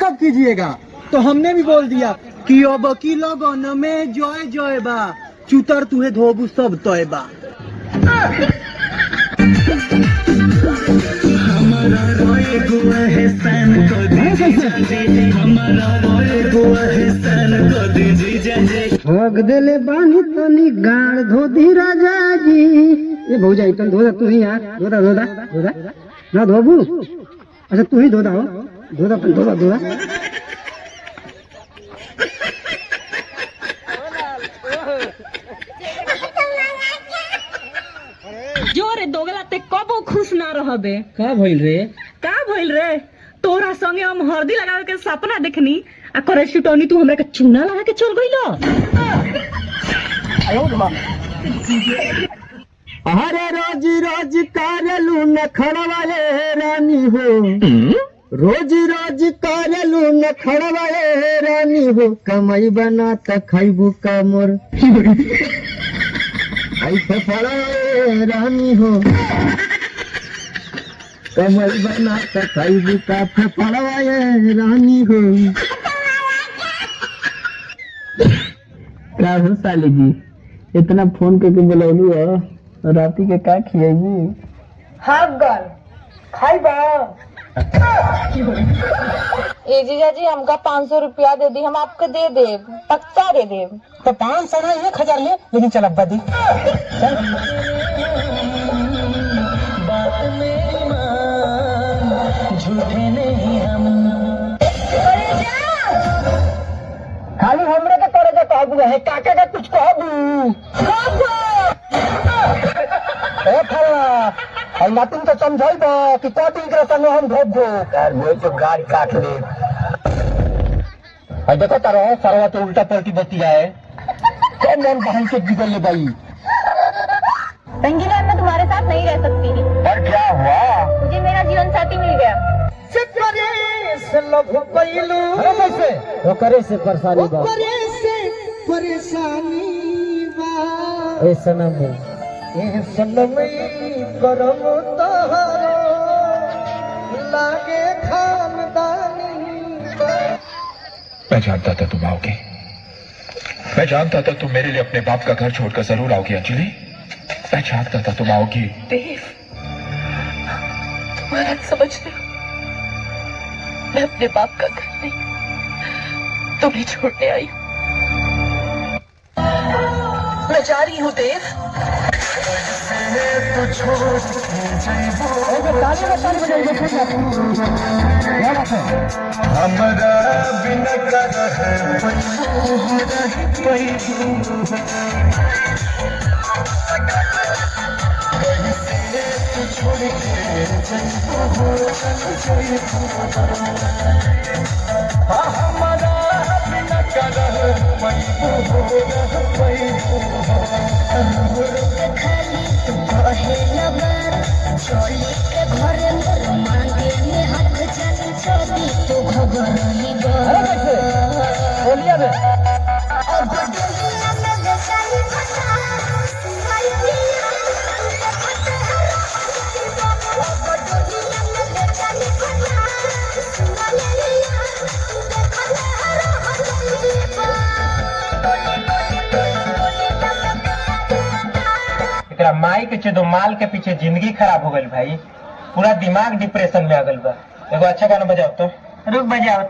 कब कीजिएगा? तो हमने भी बोल दिया कि अब की लगन में जय जय बा, चुतर तुहे धोबू सब तय बा। ठग देले बानी तनी गाड़ धोदी राजा जी। ये भौजाई तन धोदा तू ही यार, धोदा धोदा धोदा ना धोबू। अच्छा तू ही धोदा हो, धोदा तन धोदा धोदा। जो रे दोगला ते कबो खुश ना रहबे। का भइल रे? का भइल रे? तोरा संगे हम हल्दी लगावे के सपना देखनी आ करे छुटौनी तू हमरा के चूना लगा के चल गइलो। अरे रोज रोज करलू न खड़वाले रानी हो, रोज रोज करलू न खड़वाले रानी हो, कमाई बना त खैबू कमर ऐसे फड़े रानी हो, कमाई बना त खैबू का फड़वाए रानी हो। का हो साली जी, इतना फोन करके बुलौलू हो, राती के का खियाई? हां गल खाइबा। ए जीजा जी हमका 500 रुपया दे दी, हम आपको दे देव, पक्का दे देव। तो 500 ना 1000 ले, लेकिन चल अब्बा दी। झूठे नहीं हम खाली हमरे के तोरे के कहबू है, काका का कुछ कहबू। ए फला आई नातिन तो समझाइबो कि कोटी के संग हम धोब दो यार, वो जो गाड़ी काट ले। आई देखो तारो सरवा तो उल्टा पलटी बतिया है, कौन मन बहन से बिगड़ ले भाई। रंगीला मैं तुम्हारे साथ नहीं रह सकती। पर क्या हुआ? मुझे मेरा जीवन साथी मिल गया। वो करे से परेशानी बा, ए सनम ए सनमई करम तहारो लागे खानदानी। मैं जानता था तुम आओगे, मैं जानता था तुम मेरे लिए अपने बाप का घर छोड़कर जरूर आओगी अंजलि, मैं जानता था तुम आओगी। देव, तुम्हारा समझते हो, मैं अपने बाप का घर नहीं तुम्हें छोड़ने आई हूँ। मैं जा रही हूँ देव। हमारा बिना माई के चेदो माल के पीछे जिंदगी खराब हो गई भाई, पूरा दिमाग डिप्रेशन में आ गल बा। एगो अच्छा गाना बजाओ तो। रुक बजाओ।